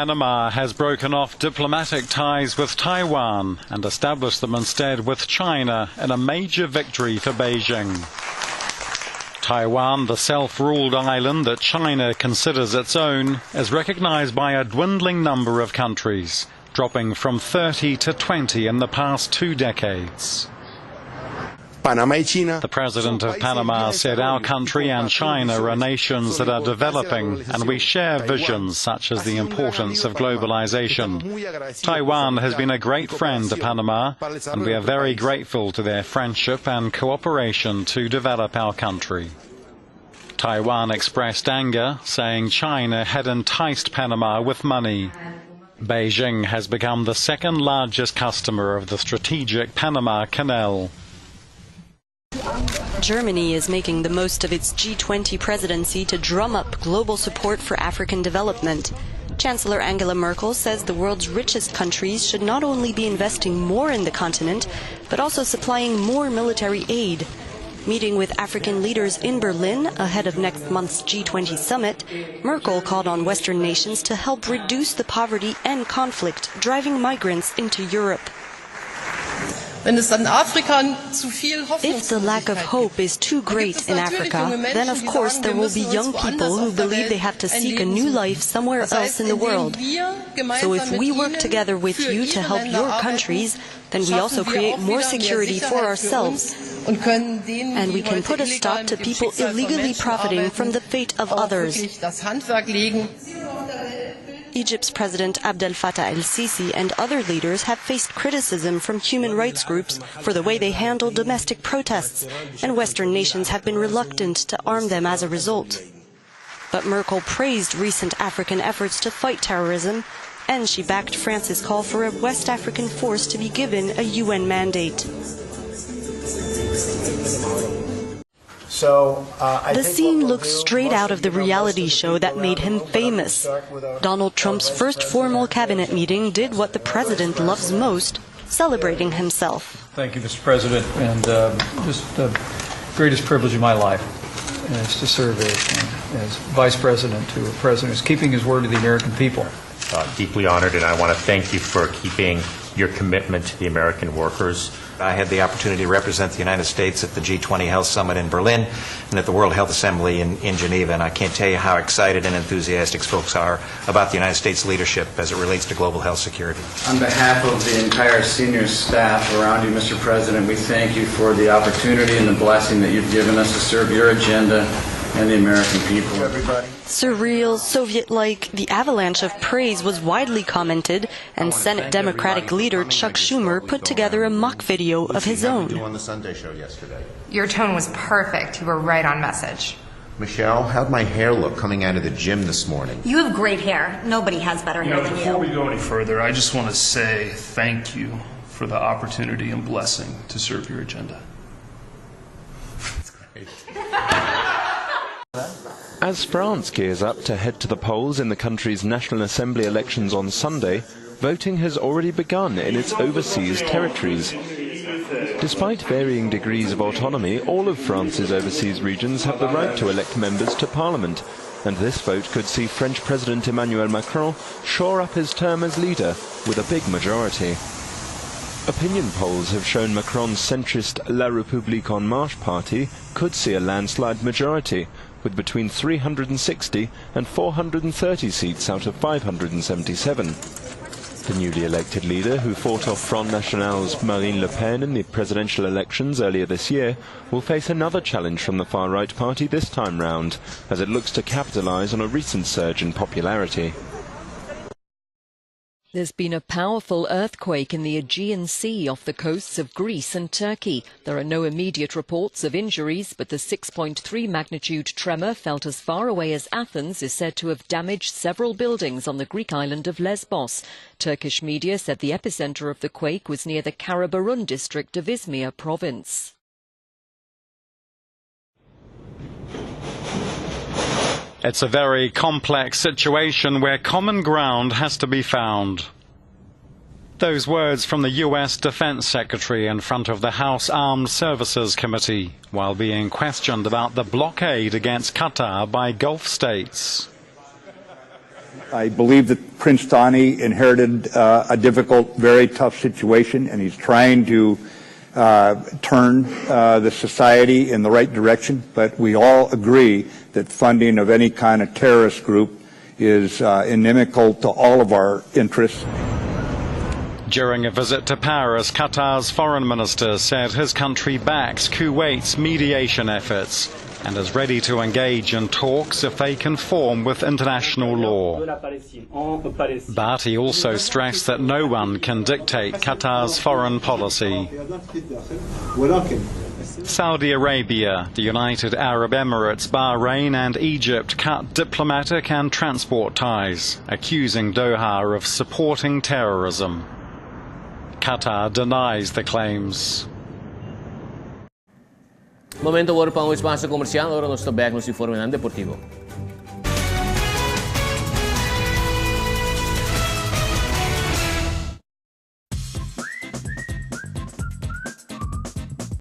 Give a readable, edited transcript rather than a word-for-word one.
Panama has broken off diplomatic ties with Taiwan and established them instead with China in a major victory for Beijing. Taiwan, the self-ruled island that China considers its own, is recognized by a dwindling number of countries, dropping from 30 to 20 in the past 2 decades. The president of Panama said our country and China are nations that are developing, and we share visions such as the importance of globalization. Taiwan has been a great friend to Panama, and we are very grateful to their friendship and cooperation to develop our country. Taiwan expressed anger, saying China had enticed Panama with money. Beijing has become the second largest customer of the strategic Panama Canal. Germany is making the most of its G20 presidency to drum up global support for African development. Chancellor Angela Merkel says the world's richest countries should not only be investing more in the continent, but also supplying more military aid. Meeting with African leaders in Berlin ahead of next month's G20 summit, Merkel called on Western nations to help reduce the poverty and conflict driving migrants into Europe. If the lack of hope is too great in Africa, then of course there will be young people who believe they have to seek a new life somewhere else in the world. So if we work together with you to help your countries, then we also create more security for ourselves. And we can put a stop to people illegally profiting from the fate of others. Egypt's President Abdel Fattah el-Sisi and other leaders have faced criticism from human rights groups for the way they handle domestic protests, and Western nations have been reluctant to arm them as a result. But Merkel praised recent African efforts to fight terrorism, and she backed France's call for a West African force to be given a UN mandate. The scene looks straight out of the reality show that made him famous. Donald Trump's first formal cabinet meeting did what the president loves most, celebrating himself. Thank you, Mr. President, and just the greatest privilege of my life is to serve as vice president to a president who's keeping his word to the American people. Deeply honored, and I want to thank you for keeping your commitment to the American workers. I had the opportunity to represent the United States at the G20 Health Summit in Berlin and at the World Health Assembly in Geneva, and I can't tell you how excited and enthusiastic folks are about the United States leadership as it relates to global health security. On behalf of the entire senior staff around you, Mr. President, we thank you for the opportunity and the blessing that you've given us to serve your agenda and the American people. Everybody. Surreal, Soviet-like, the avalanche of praise was widely commented, and Senate Democratic leader Chuck Schumer put together a mock video of his own. On the Sunday show yesterday. Your tone was perfect. You were right on message. Michelle, how'd my hair look coming out of the gym this morning? You have great hair. Nobody has better hair than you. Before we go any further, I just want to say thank you for the opportunity and blessing to serve your agenda. That's great. As France gears up to head to the polls in the country's National Assembly elections on Sunday, voting has already begun in its overseas territories. Despite varying degrees of autonomy, all of France's overseas regions have the right to elect members to Parliament, and this vote could see French President Emmanuel Macron shore up his term as leader with a big majority. Opinion polls have shown Macron's centrist La République En Marche party could see a landslide majority, with between 360 and 430 seats out of 577. The newly elected leader, who fought off Front National's Marine Le Pen in the presidential elections earlier this year, will face another challenge from the far-right party this time round, as it looks to capitalise on a recent surge in popularity. There's been a powerful earthquake in the Aegean Sea off the coasts of Greece and Turkey. There are no immediate reports of injuries, but the 6.3 magnitude tremor felt as far away as Athens is said to have damaged several buildings on the Greek island of Lesbos. Turkish media said the epicenter of the quake was near the Karaburun district of Izmir province. It's a very complex situation where common ground has to be found. Those words from the U.S. Defense Secretary in front of the House Armed Services Committee while being questioned about the blockade against Qatar by Gulf states. I believe that Prince Thani inherited a difficult, very tough situation, and he's trying to turn the society in the right direction. But we all agree that funding of any kind of terrorist group is inimical to all of our interests. During a visit to Paris, Qatar's foreign minister said his country backs Kuwait's mediation efforts and is ready to engage in talks if they conform with international law. But he also stressed that no one can dictate Qatar's foreign policy. Saudi Arabia, the United Arab Emirates, Bahrain and Egypt cut diplomatic and transport ties, accusing Doha of supporting terrorism. Qatar denies the claims. Momento agora para um espaço comercial, agora nós estamos back no Informe Deportivo.